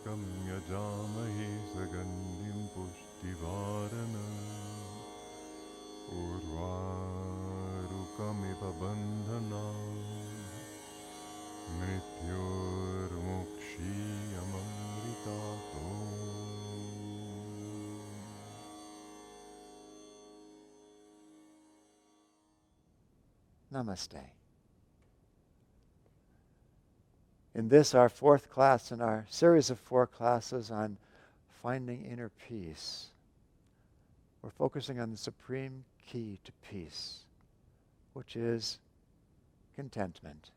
Tryambakam yajamahe sagandim pushtivarana urvarukamiva bandhana mrityurmukshiyamamritato. Namaste. In this, our fourth class in our series of 4 classes on finding inner peace, we're focusing on the supreme key to peace, which is contentment.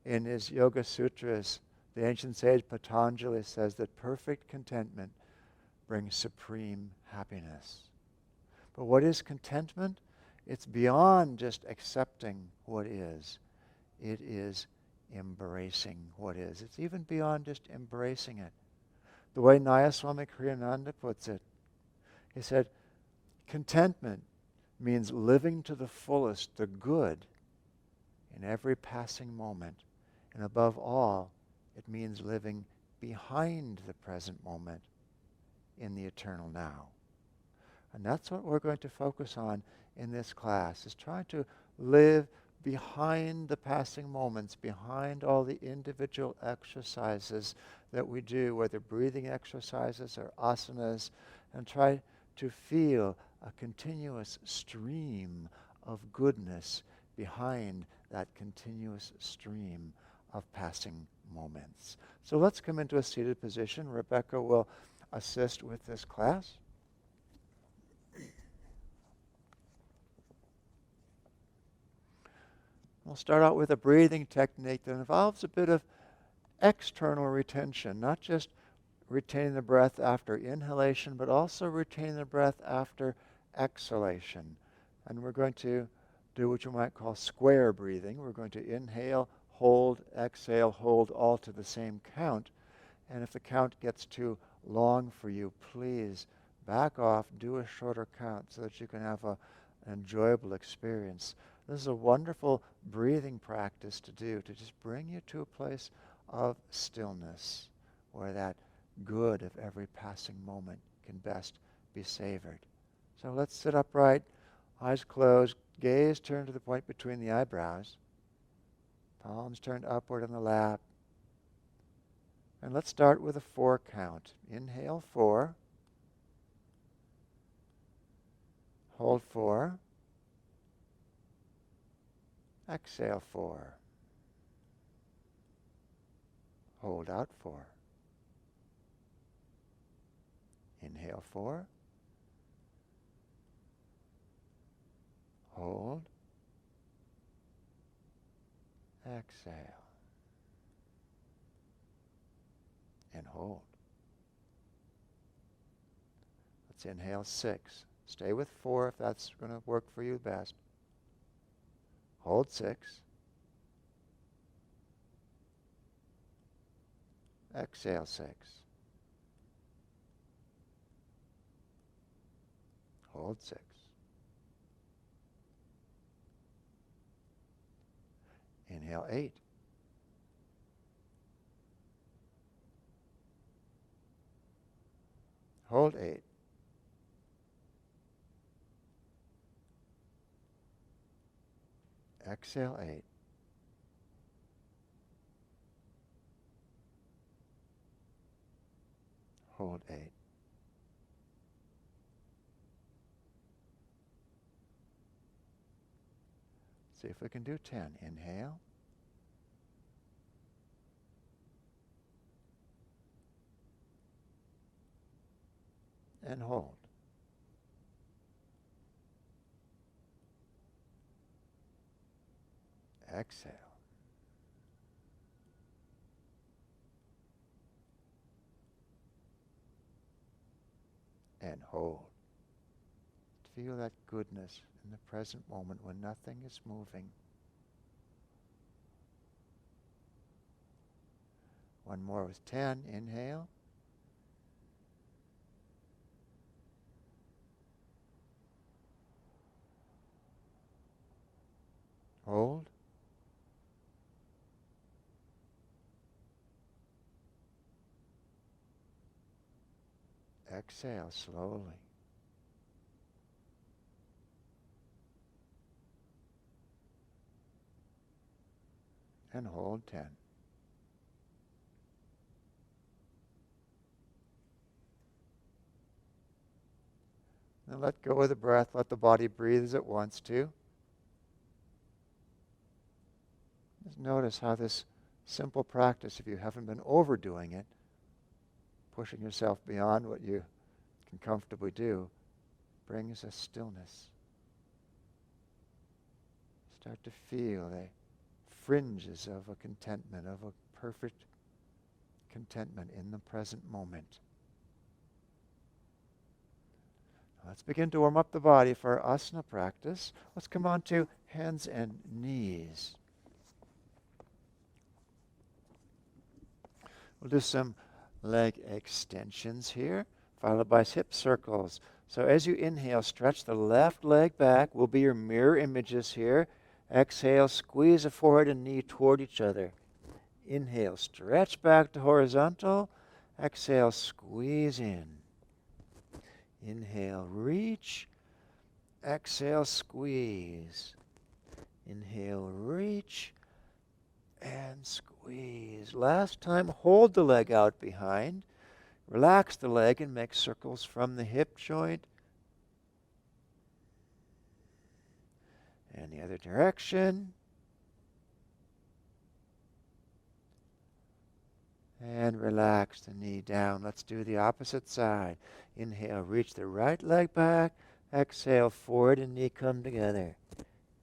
In his Yoga Sutras, the ancient sage Patanjali says that perfect contentment brings supreme happiness. But what is contentment? It's beyond just accepting what is. It is embracing what is. It's even beyond just embracing it. The way Nayaswami Gyandev puts it, he said, contentment means living to the fullest the good in every passing moment. And above all, it means living behind the present moment in the eternal now. And that's what we're going to focus on in this class, is trying to live behind the passing moments, behind all the individual exercises that we do, whether breathing exercises or asanas, and try to feel a continuous stream of goodness behind that continuous stream of passing moments. So let's come into a seated position. Rebecca will assist with this class. We'll start out with a breathing technique that involves a bit of external retention, not just retaining the breath after inhalation, but also retaining the breath after exhalation. And we're going to do what you might call square breathing. We're going to inhale, hold, exhale, hold, all to the same count. And if the count gets too long for you, please back off, do a shorter count so that you can have an enjoyable experience. This is a wonderful breathing practice to do, to just bring you to a place of stillness where that good of every passing moment can best be savored. So let's sit upright, eyes closed, gaze turned to the point between the eyebrows, palms turned upward on the lap. And let's start with a 4 count. Inhale 4, hold 4, exhale 4, hold out 4, inhale 4, hold, exhale, and hold. Let's inhale 6. Stay with 4 if that's going to work for you best. Hold 6. Exhale 6. Hold 6. Inhale 8. Hold 8. Exhale 8. Hold 8. See if we can do 10. Inhale. And hold. Exhale. And hold. Feel that goodness in the present moment when nothing is moving. One more with 10. Inhale. Hold. Exhale slowly. And hold 10. And let go of the breath. Let the body breathe as it wants to. Just notice how this simple practice, if you haven't been overdoing it, pushing yourself beyond what you can comfortably do, brings a stillness. Start to feel the fringes of a contentment, of a perfect contentment in the present moment. Let's begin to warm up the body for our asana practice. Let's come on to hands and knees. We'll do some leg extensions here, followed by hip circles. So as you inhale, stretch the left leg back. Will be your mirror images here. Exhale, squeeze the forehead and knee toward each other. Inhale, stretch back to horizontal. Exhale, squeeze in. Inhale, reach. Exhale, squeeze. Inhale, reach. And squeeze. Last time, hold the leg out behind. Relax the leg and make circles from the hip joint. And the other direction. And relax the knee down. Let's do the opposite side. Inhale, reach the right leg back. Exhale, forward and knee come together.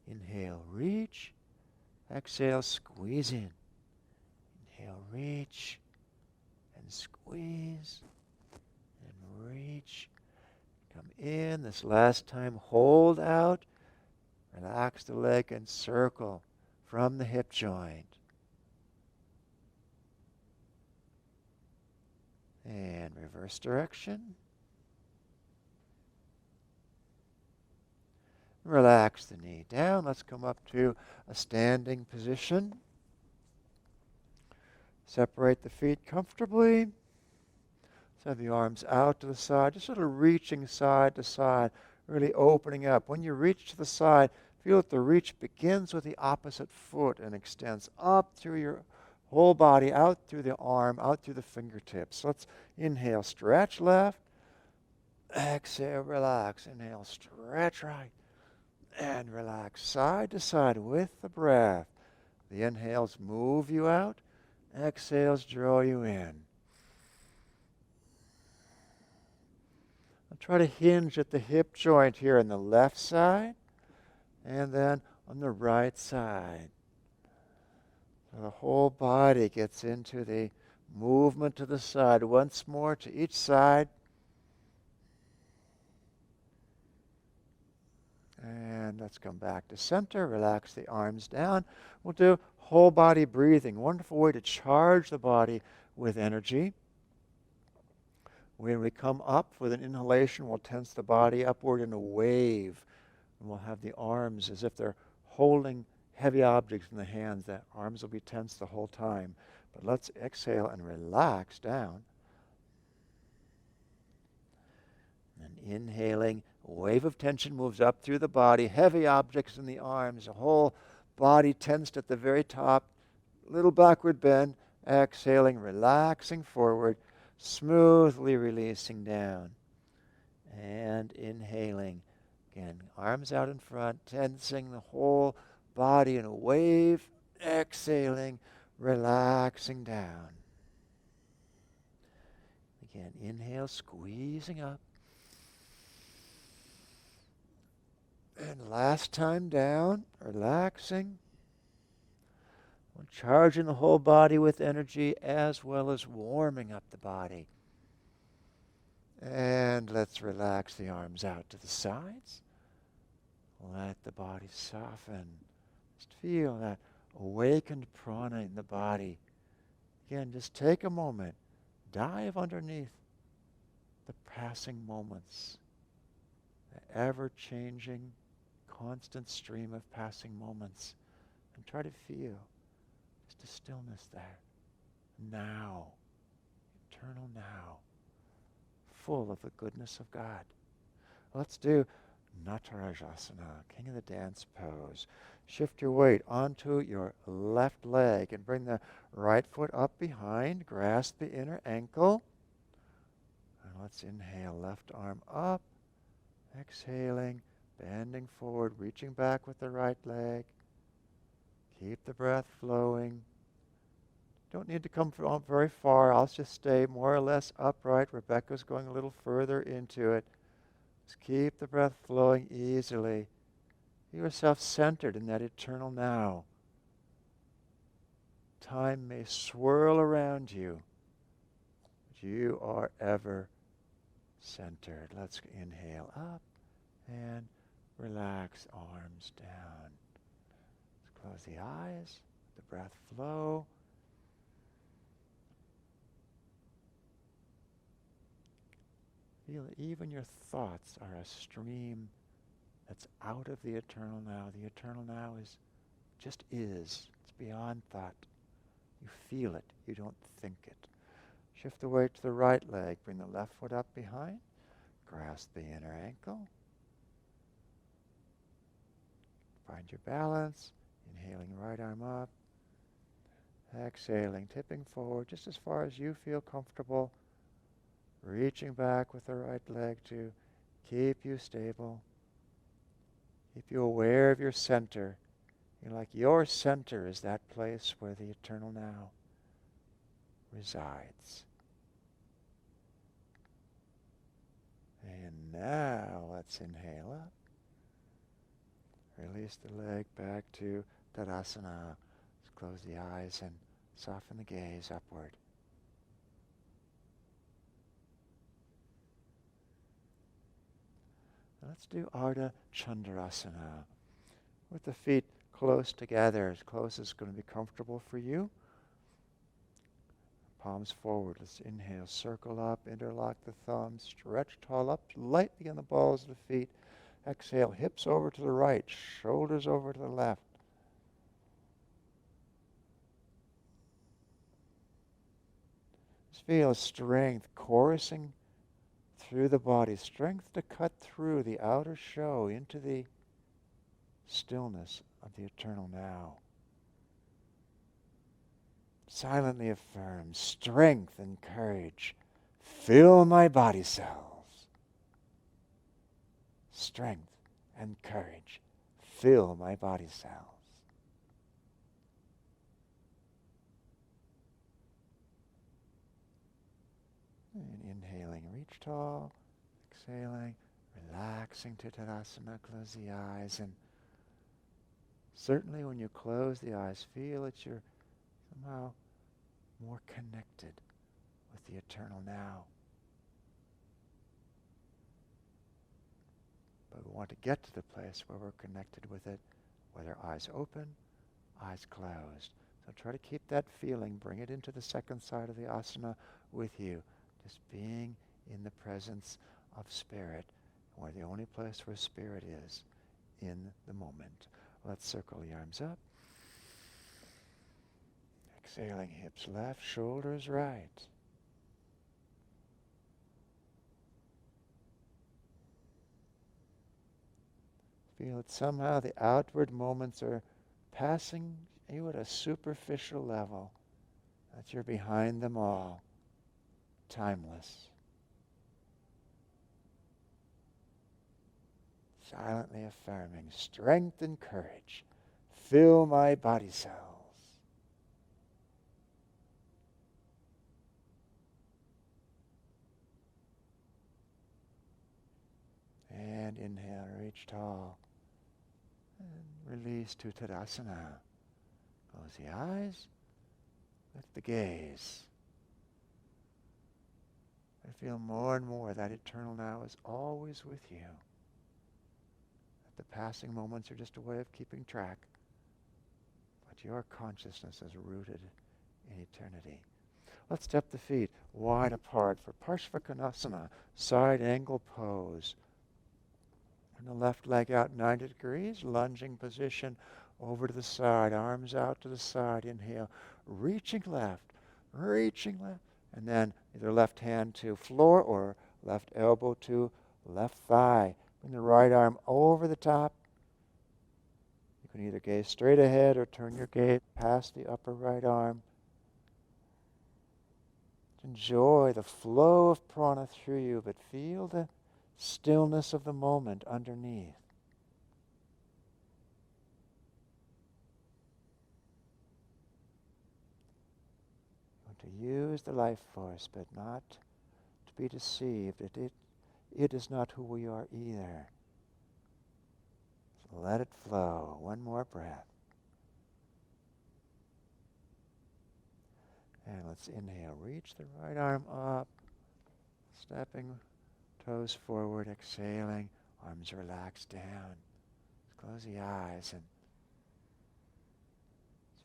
Inhale, reach. Exhale, squeeze in. Inhale, reach. And squeeze. And reach. Come in. This last time, hold out. Relax the leg and circle from the hip joint. And reverse direction. Relax the knee down. Let's come up to a standing position. Separate the feet comfortably. Send the arms out to the side, just sort of reaching side to side, really opening up. When you reach to the side, feel that the reach begins with the opposite foot and extends up through your whole body, out through the arm, out through the fingertips. Let's inhale, stretch left. Exhale, relax. Inhale, stretch right. And relax side to side with the breath. The inhales move you out. Exhales draw you in. I'll try to hinge at the hip joint here on the left side and then on the right side. So the whole body gets into the movement to the side. Once more to each side. And let's come back to center. Relax the arms down. We'll do whole body breathing. Wonderful way to charge the body with energy. When we come up with an inhalation, we'll tense the body upward in a wave. And we'll have the arms as if they're holding heavy objects in the hands. The arms will be tense the whole time. But let's exhale and relax down. And inhaling, a wave of tension moves up through the body, heavy objects in the arms, the whole body tensed at the very top, little backward bend, exhaling, relaxing forward, smoothly releasing down. And inhaling, again, arms out in front, tensing the whole body in a wave, exhaling, relaxing down. Again, inhale, squeezing up. And last time down, relaxing. Charging the whole body with energy as well as warming up the body. And let's relax the arms out to the sides. Let the body soften. Just feel that awakened prana in the body. Again, just take a moment. Dive underneath the passing moments. The ever-changing, constant stream of passing moments. And try to feel just a stillness there. Now. Eternal now. full of the goodness of God. Let's do Natarajasana, King of the Dance pose. Shift your weight onto your left leg and bring the right foot up behind. Grasp the inner ankle. And let's inhale, left arm up. Exhaling, bending forward, reaching back with the right leg. Keep the breath flowing. Don't need to come very far. I'll just stay more or less upright. Rebecca's going a little further into it. Just keep the breath flowing easily. Keep yourself centered in that eternal now. Time may swirl around you, but you are ever centered. Let's inhale up and relax, arms down. Let's close the eyes, let the breath flow. Feel that even your thoughts are a stream that's out of the eternal now. The eternal now just is. It's beyond thought. You feel it. You don't think it. Shift the weight to the right leg. Bring the left foot up behind. Grasp the inner ankle. Find your balance. Inhaling, right arm up. Exhaling, tipping forward just as far as you feel comfortable. Reaching back with the right leg to keep you stable. Keep you aware of your center. You're like your center is that place where the eternal now resides. And now let's inhale up. Release the leg back to Tadasana. Let's close the eyes and soften the gaze upward. Let's do Ardha Chandrasana with the feet close together, as close as is going to be comfortable for you. Palms forward. Let's inhale, circle up, interlock the thumbs, stretch tall up lightly on the balls of the feet. Exhale, hips over to the right, shoulders over to the left. Just feel strength coursing through the body, strength to cut through the outer show into the stillness of the eternal now. Silently affirm, strength and courage fill my body cells. Strength and courage fill my body cells. And inhaling, reach tall. Exhaling, relaxing to Tadasana. Close the eyes. And certainly when you close the eyes, feel that you're somehow more connected with the eternal now. But we want to get to the place where we're connected with it, whether eyes open, eyes closed. So try to keep that feeling, bring it into the second side of the asana with you. Just being in the presence of spirit, where the only place where spirit is, in the moment. Let's circle the arms up. Exhaling, hips left, shoulders right. Feel that somehow the outward moments are passing you at a superficial level, that you're behind them all, timeless. Silently affirming, strength and courage fill my body cells. And inhale, reach tall. And release to Tadasana. Close the eyes, lift the gaze. I feel more and more that eternal now is always with you. That the passing moments are just a way of keeping track. But your consciousness is rooted in eternity. Let's step the feet wide apart for Parshvakonasana, side angle pose. And the left leg out 90 degrees, lunging position over to the side, arms out to the side. Inhale, reaching left, and then either left hand to floor or left elbow to left thigh. Bring the right arm over the top. You can either gaze straight ahead or turn your gaze past the upper right arm. Enjoy the flow of prana through you, but feel the stillness of the moment underneath. You want to use the life force, but not to be deceived. It is not who we are either. So let it flow. One more breath. And let's inhale. Reach the right arm up. Stepping toes forward. Exhaling. Arms relaxed down. Close the eyes and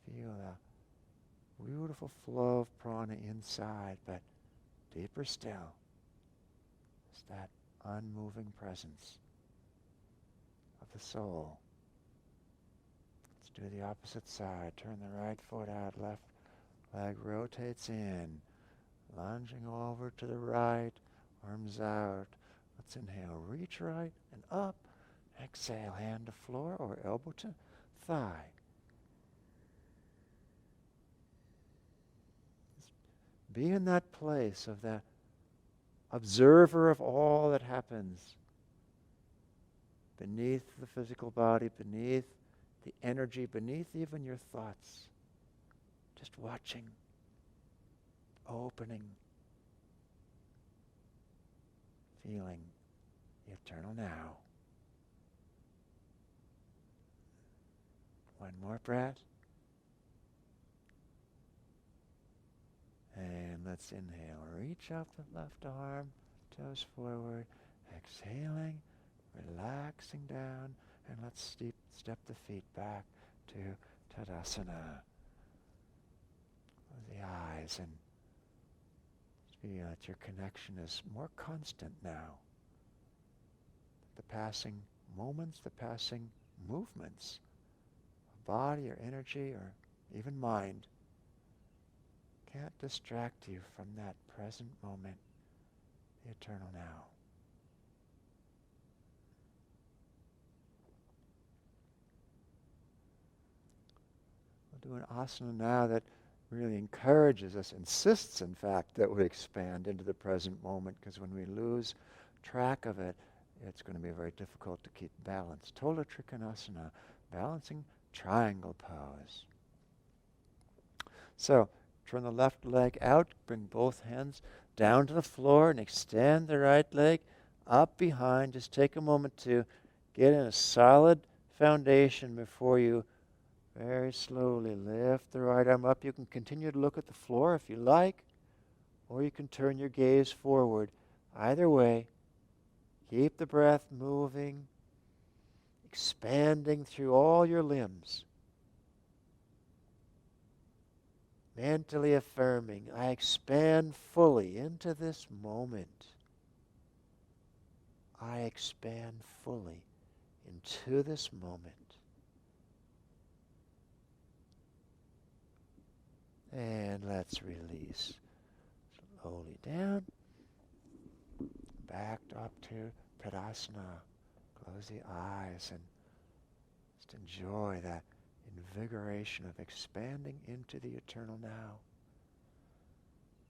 feel the beautiful flow of prana inside, but deeper still is that unmoving presence of the soul. Let's do the opposite side. Turn the right foot out. Left leg rotates in. Lunging over to the right. Arms out. Let's inhale. Reach right and up. Exhale. Hand to floor or elbow to thigh. Be in that place of the observer of all that happens beneath the physical body, beneath the energy, beneath even your thoughts. Just watching, opening, feeling the eternal now. One more breath. And let's inhale. Reach up the left arm, toes forward. Exhaling, relaxing down. And let's step the feet back to Tadasana. Close the eyes and feel that your connection is more constant now. The passing moments, the passing movements of body or energy or even mind can't distract you from that present moment, the eternal now. We'll do an asana now that really encourages us, insists in fact that we expand into the present moment, because when we lose track of it, it's going to be very difficult to keep balance. Tola Trikonasana, balancing triangle pose. So, turn the left leg out, bring both hands down to the floor and extend the right leg up behind. Just take a moment to get in a solid foundation before you very slowly lift the right arm up. You can continue to look at the floor if you like, or you can turn your gaze forward. Either way, keep the breath moving, expanding through all your limbs. Mentally affirming, I expand fully into this moment. I expand fully into this moment. And let's release slowly down, back up to Tadasana. Close the eyes and just enjoy that invigoration of expanding into the eternal now.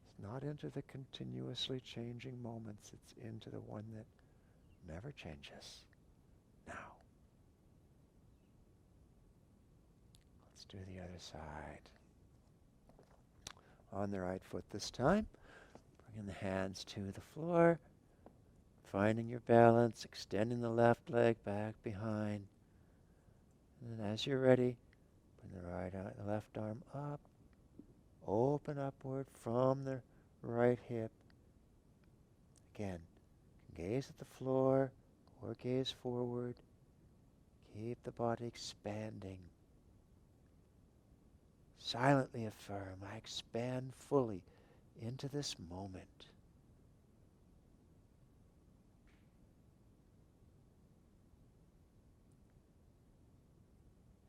It's not into the continuously changing moments, it's into the one that never changes. Now. Let's do the other side. On the right foot this time, bringing the hands to the floor, finding your balance, extending the left leg back behind. And then as you're ready, bring the left arm up, open upward from the right hip. Again, gaze at the floor or gaze forward. Keep the body expanding. Silently affirm, I expand fully into this moment.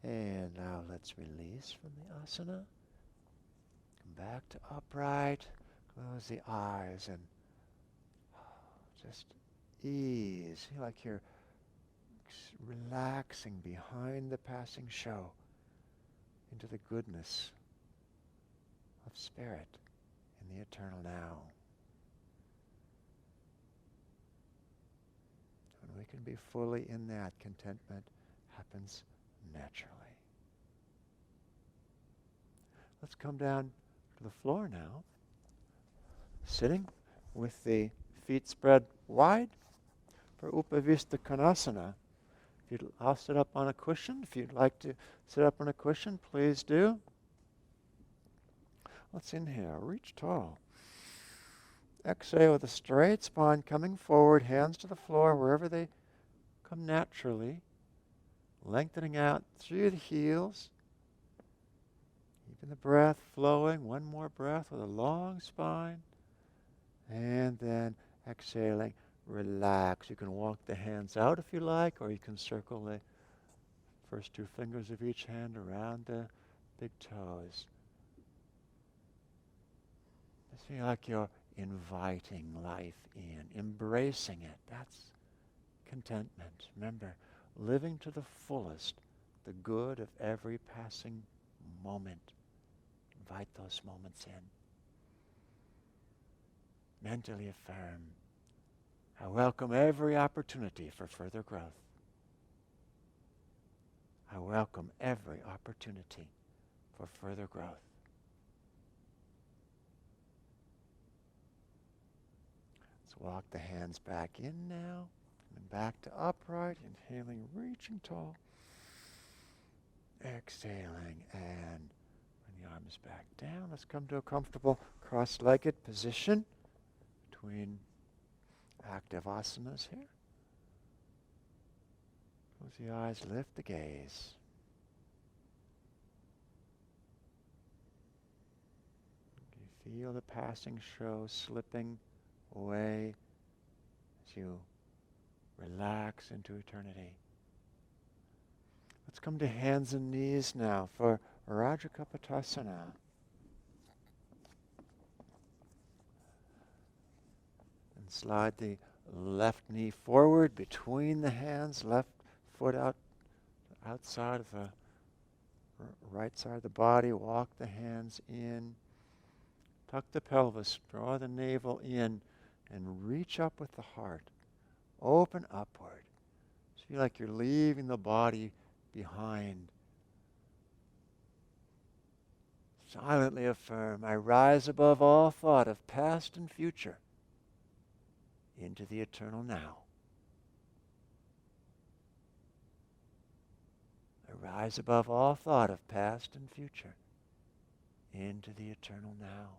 And now let's release from the asana. Come back to upright. Close the eyes and Just ease. Feel like you're relaxing behind the passing show into the goodness of spirit in the eternal now. When we can be fully in that, contentment happens naturally. Let's come down to the floor now, sitting with the feet spread wide for Upavista Konasana. I'll sit up on a cushion. If you'd like to sit up on a cushion, please do. Let's inhale, reach tall. Exhale with a straight spine coming forward, hands to the floor wherever they come naturally. Lengthening out through the heels. Keeping the breath flowing. One more breath with a long spine. And then exhaling, relax. You can walk the hands out if you like, or you can circle the first two fingers of each hand around the big toes. Just feel like you're inviting life in, embracing it. That's contentment. Remember, living to the fullest the good of every passing moment. Invite those moments in. Mentally affirm, I welcome every opportunity for further growth. I welcome every opportunity for further growth. Let's walk the hands back in now. Coming back to upright. Inhaling, reaching tall. Exhaling, and bring the arms back down. Let's come to a comfortable cross-legged position between active asanas here. Close the eyes, lift the gaze. You feel the passing show slipping away as you relax into eternity. Let's come to hands and knees now for Rajakapatasana. And slide the left knee forward between the hands, left foot outside of the right side of the body. Walk the hands in. Tuck the pelvis, draw the navel in, and reach up with the heart. Open upward. Just feel like you're leaving the body behind. Silently affirm, I rise above all thought of past and future into the eternal now. I rise above all thought of past and future into the eternal now.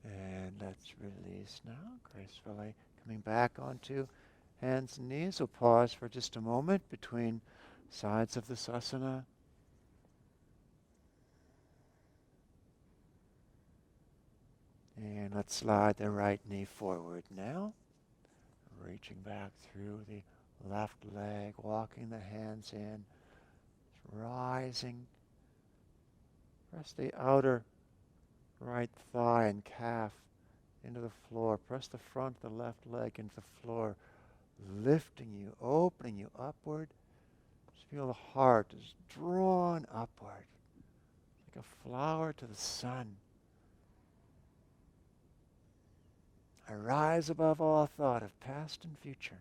And let's release now, gracefully coming back onto hands and knees. We'll pause for just a moment between sides of this asana. And let's slide the right knee forward now. Reaching back through the left leg, walking the hands in, rising. Press the outer right thigh and calf into the floor. Press the front of the left leg into the floor, lifting you, opening you upward. Just feel the heart is drawn upward, like a flower to the sun. I rise above all thought of past and future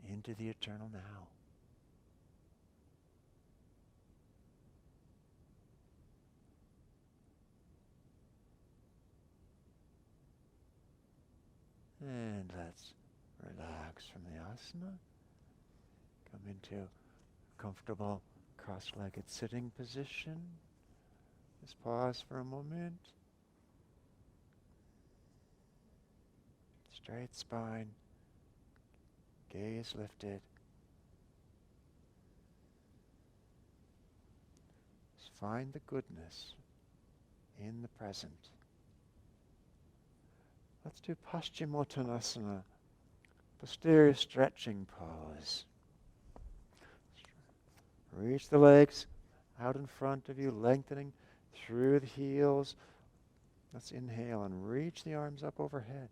into the eternal now. And let's relax from the asana. Come into a comfortable cross-legged sitting position. Just pause for a moment. Straight spine, gaze lifted. Just find the goodness in the present. Let's do Paschimottanasana, posterior stretching pose. Reach the legs out in front of you, lengthening through the heels. Let's inhale and reach the arms up overhead.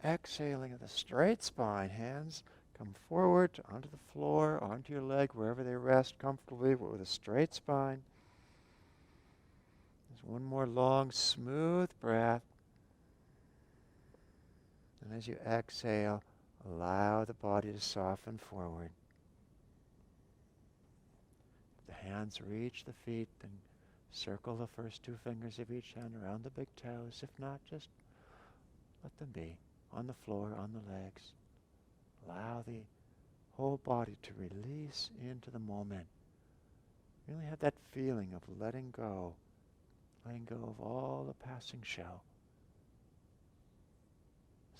Exhaling with a straight spine. Hands come forward onto the floor, onto your leg, wherever they rest comfortably with a straight spine. There's one more long, smooth breath. And as you exhale, allow the body to soften forward. If the hands reach the feet, then circle the first two fingers of each hand around the big toes. If not, just let them be on the floor, on the legs. Allow the whole body to release into the moment. Really have that feeling of letting go of all the passing show.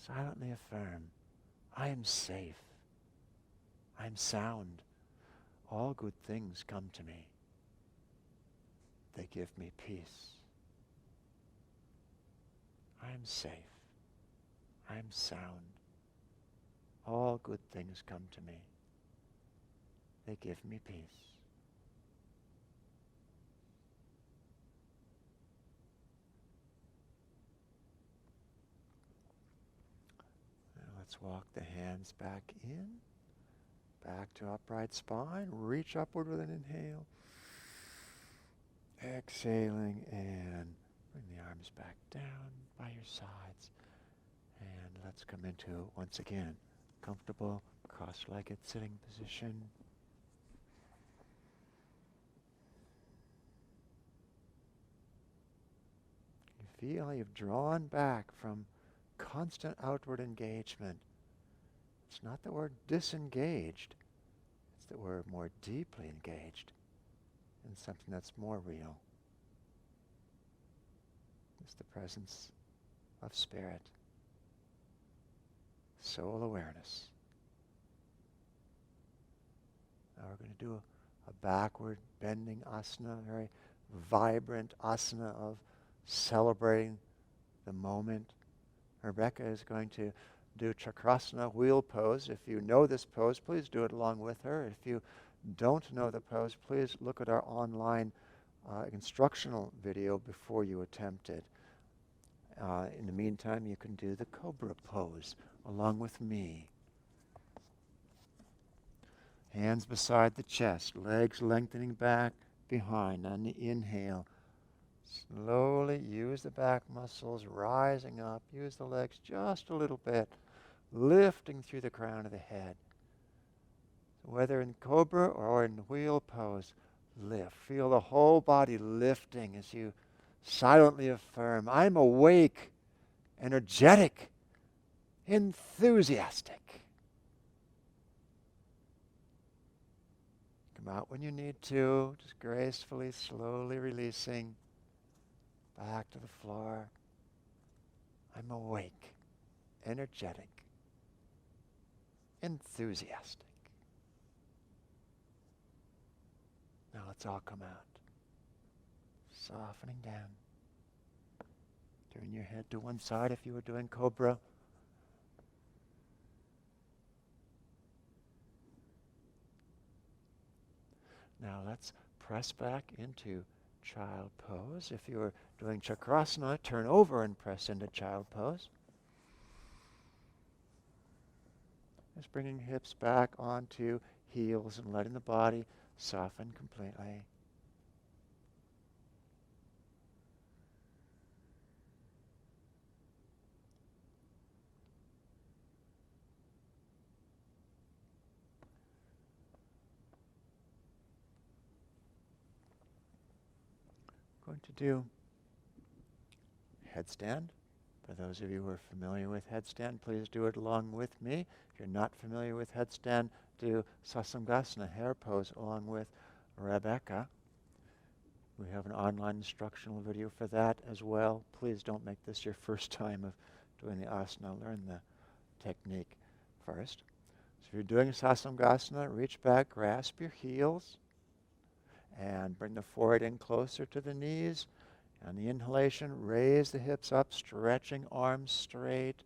Silently affirm, I am safe. I am sound. All good things come to me. They give me peace. I am safe. I am sound. All good things come to me. They give me peace. Now let's walk the hands back in, back to upright spine. Reach upward with an inhale. Exhaling and bring the arms back down by your sides. And let's come into, once again, comfortable cross-legged sitting position. You feel how you've drawn back from constant outward engagement. It's not that we're disengaged. It's that we're more deeply engaged in something that's more real. It's the presence of spirit. Soul awareness. Now we're going to do a backward bending asana, a very vibrant asana of celebrating the moment. Rebecca is going to do Chakrasana wheel pose. If you know this pose, please do it along with her. If you don't know the pose, please look at our online instructional video before you attempt it. In the meantime, you can do the Cobra pose along with me. Hands beside the chest, legs lengthening back behind on the inhale. Slowly use the back muscles, rising up. Use the legs just a little bit, lifting through the crown of the head. Whether in Cobra or in wheel pose, lift. Feel the whole body lifting as you silently affirm, I'm awake, energetic, enthusiastic. Come out when you need to, just gracefully, slowly releasing back to the floor. I'm awake, energetic, enthusiastic. Now let's all come out. Softening down. Turn your head to one side if you were doing Cobra. Now let's press back into child pose. If you were doing Chakrasana, turn over and press into child pose. Just bringing hips back onto heels and letting the body soften completely. Going to do headstand. For those of you who are familiar with headstand, please do it along with me. If you're not familiar with headstand, do Sasangasana, hair pose, along with Rebecca. We have an online instructional video for that as well. Please don't make this your first time of doing the asana. Learn the technique first. So if you're doing Sasangasana, reach back, grasp your heels, and bring the forehead in closer to the knees. On the inhalation, raise the hips up, stretching arms straight.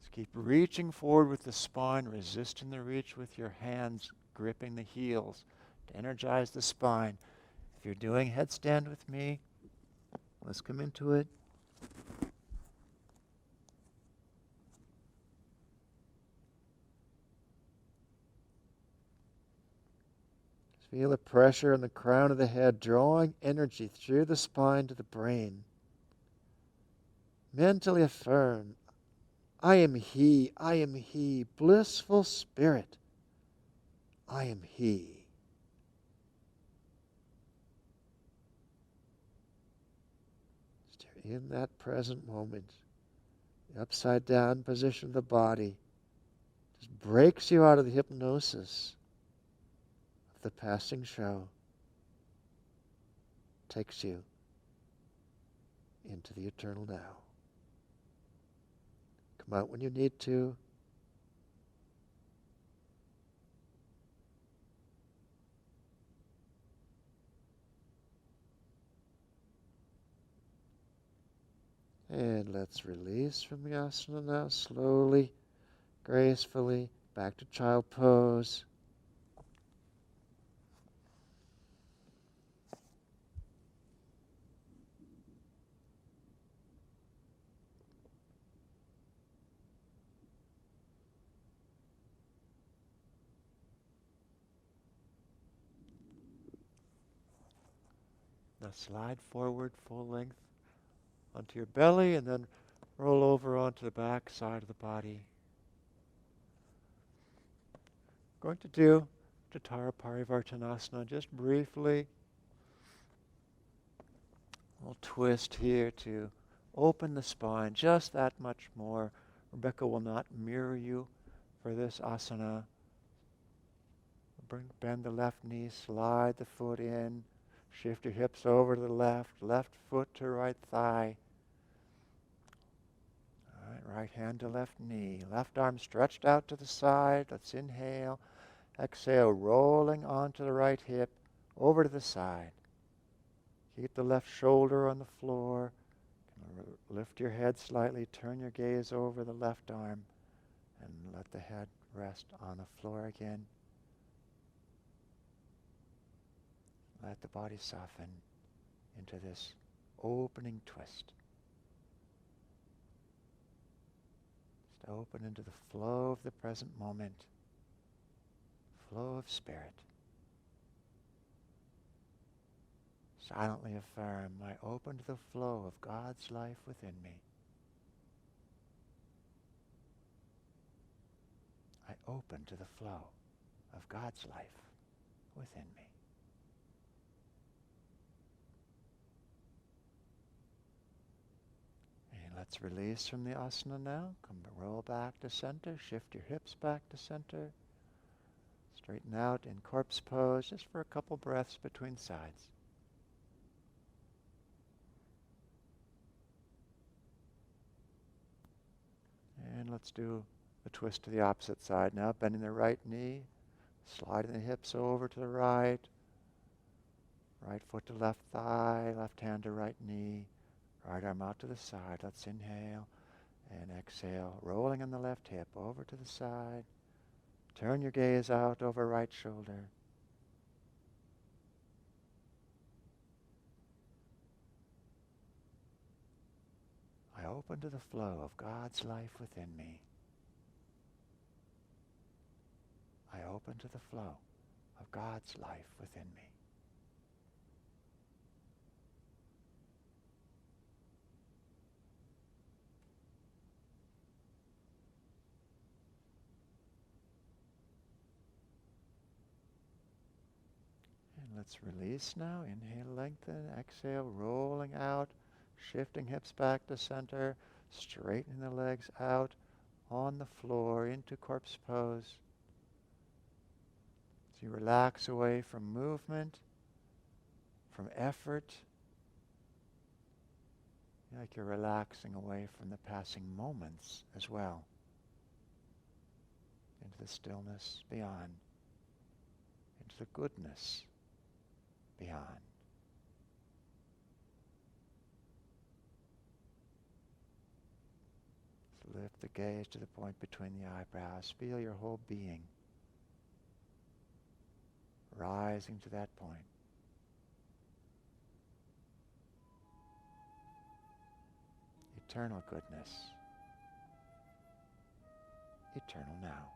Just keep reaching forward with the spine, resisting the reach with your hands, gripping the heels. to energize the spine. If you're doing headstand with me, let's come into it. Just feel the pressure in the crown of the head, drawing energy through the spine to the brain. Mentally affirm, I am He, blissful spirit. I am He. In that present moment, the upside down position of the body just breaks you out of the hypnosis of the passing show, takes you into the eternal now. Come out when you need to. And let's release from the asana now, slowly, gracefully, back to child pose. Now slide forward full length onto your belly and then roll over onto the back side of the body. Going to do Jatara Parivartanasana just briefly. We'll twist here to open the spine just that much more. Rebecca will not mirror you for this asana. Bend the left knee, slide the foot in, shift your hips over to the left foot to right thigh. All right, right hand to left knee, left arm stretched out to the side. Let's inhale, exhale, rolling onto the right hip, over to the side. Keep the left shoulder on the floor. Lift your head slightly, turn your gaze over the left arm, and let the head rest on the floor again. Let the body soften into this opening twist. Just open into the flow of the present moment, flow of spirit. Silently affirm, I open to the flow of God's life within me. I open to the flow of God's life within me. And let's release from the asana now. Come to roll back to center. Shift your hips back to center. Straighten out in corpse pose just for a couple breaths between sides. And let's do a twist to the opposite side now. Bending the right knee, sliding the hips over to the right. Right foot to left thigh, left hand to right knee. Right arm out to the side. Let's inhale and exhale. Rolling on the left hip over to the side. Turn your gaze out over right shoulder. I open to the flow of God's life within me. I open to the flow of God's life within me. And let's release now. Inhale, lengthen. Exhale, rolling out. Shifting hips back to center, straightening the legs out on the floor into corpse pose. As you relax away from movement, from effort, like you're relaxing away from the passing moments as well, into the stillness beyond, into the goodness beyond. Lift the gaze to the point between the eyebrows. Feel your whole being rising to that point. Eternal goodness. Eternal now.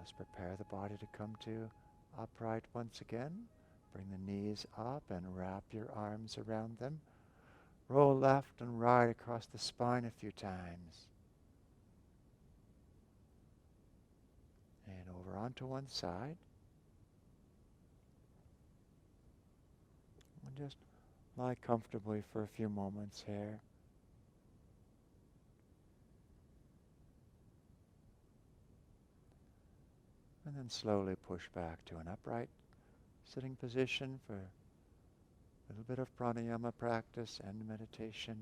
Let's prepare the body to come to upright once again. Bring the knees up and wrap your arms around them. Roll left and right across the spine a few times. And over onto one side. And just Lie comfortably for a few moments here. And then slowly push back to an upright sitting position for a little bit of pranayama practice and meditation.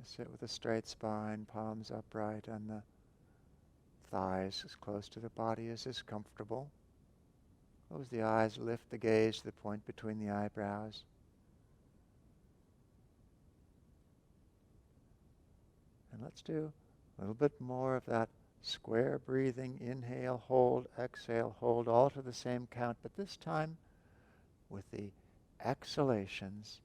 Sit with a straight spine, palms upright on the thighs, as close to the body as is comfortable. Close the eyes, lift the gaze to the point between the eyebrows. And let's do a little bit more of that square breathing. Inhale, hold, exhale, hold, all to the same count, but this time with the exhalations,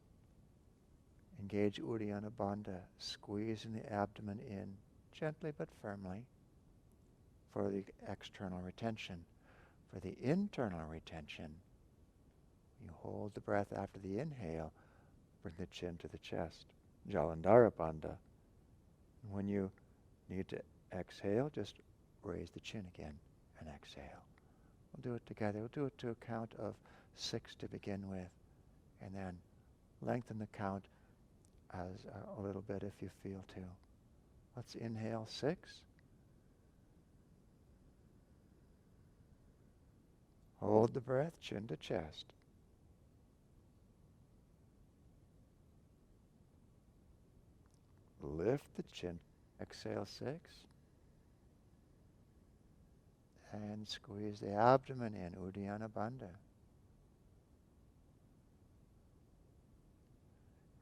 engage Uddiyana Bandha, squeezing the abdomen in, gently but firmly, for the external retention. For the internal retention, you hold the breath after the inhale, bring the chin to the chest, Jalandhara Bandha. When you need to exhale, just raise the chin again and exhale. We'll do it together. We'll do it to a count of 6 to begin with, and then lengthen the count as a little bit if you feel to. Let's inhale 6. Hold the breath, chin to chest. Lift the chin. Exhale 6. And squeeze the abdomen in, Uddiyana Bandha.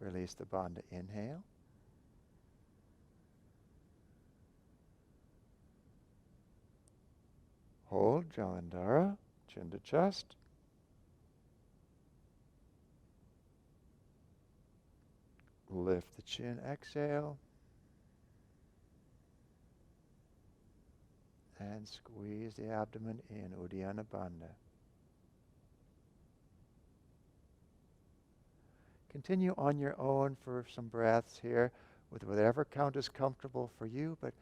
Release the bandha. Inhale. Hold, Jalandhara, chin to chest. Lift the chin, exhale. And squeeze the abdomen in, Uddiyana Bandha. Continue on your own for some breaths here with whatever count is comfortable for you, but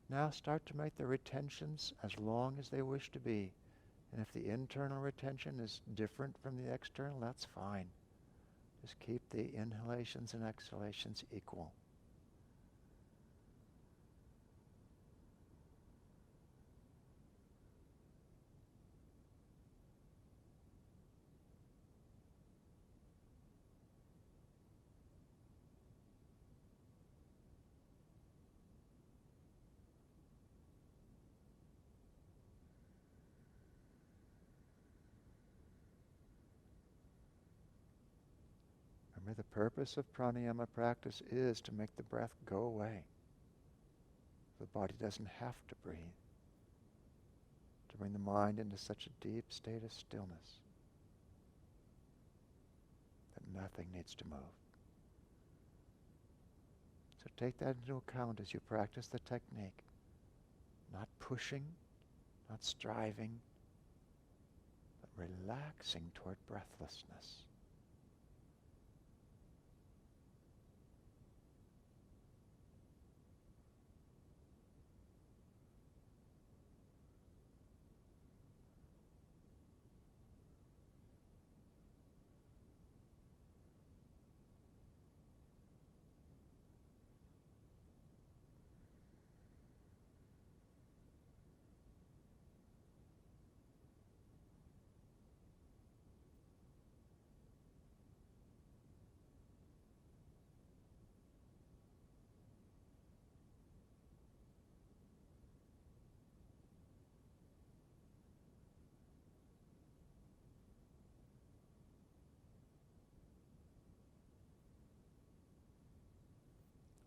now start to make the retentions as long as they wish to be. And if the internal retention is different from the external, that's fine. Just keep the inhalations and exhalations equal. Remember, the purpose of pranayama practice is to make the breath go away. The body doesn't have to breathe. To bring the mind into such a deep state of stillness that nothing needs to move. So take that into account as you practice the technique. Not pushing, not striving, but relaxing toward breathlessness.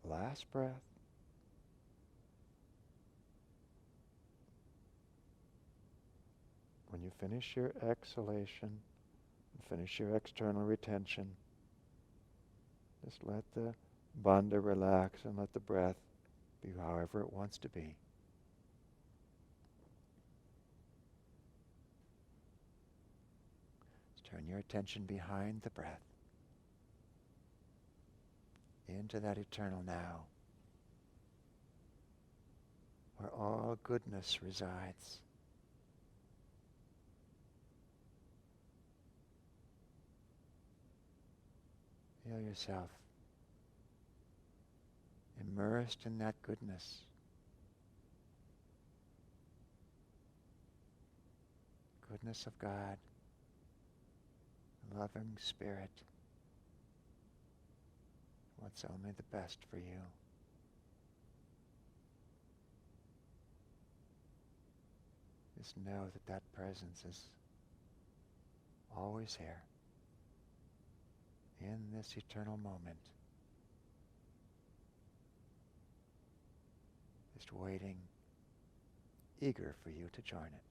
Last breath. When you finish your exhalation, and finish your external retention, just let the bandha relax and let the breath be however it wants to be. Just turn your attention behind the breath, into that eternal now, where all goodness resides. Feel yourself immersed in that goodness. Goodness of God, loving Spirit, what's only the best for you. Just know that that presence is always here, in this eternal moment, just waiting, eager for you to join it.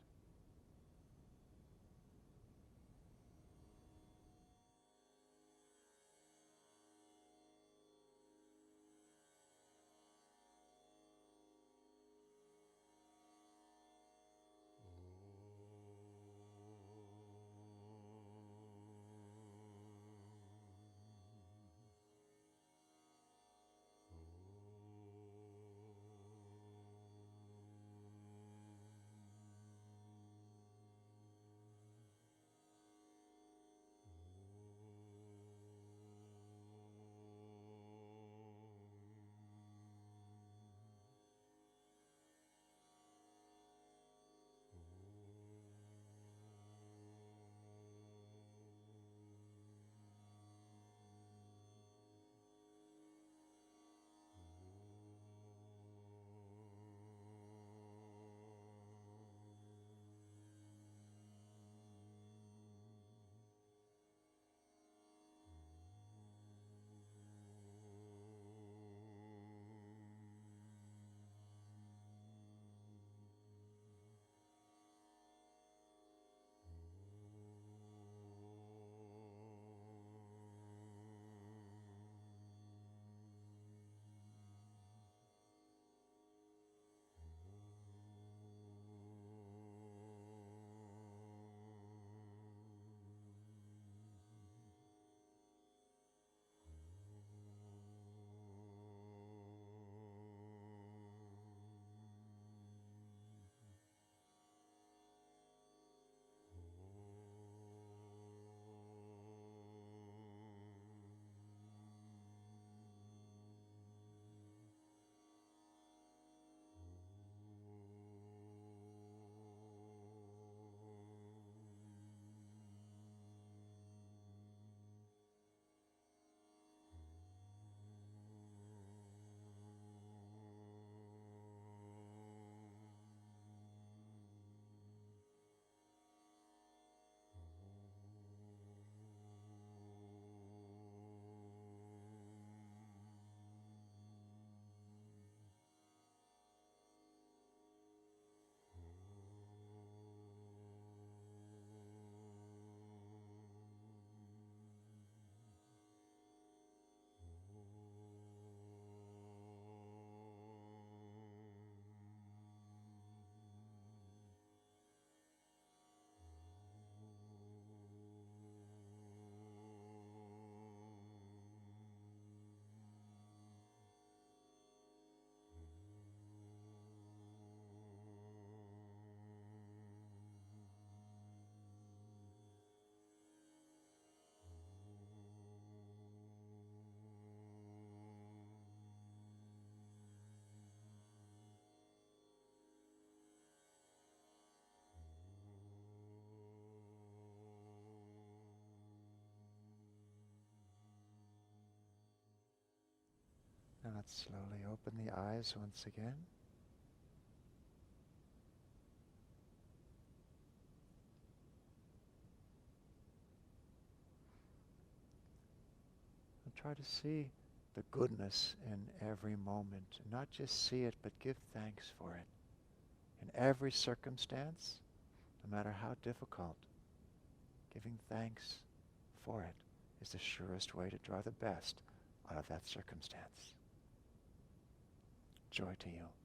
Now let's slowly open the eyes once again. And try to see the goodness in every moment. And not just see it, but give thanks for it. In every circumstance, no matter how difficult, giving thanks for it is the surest way to draw the best out of that circumstance. Joy to you.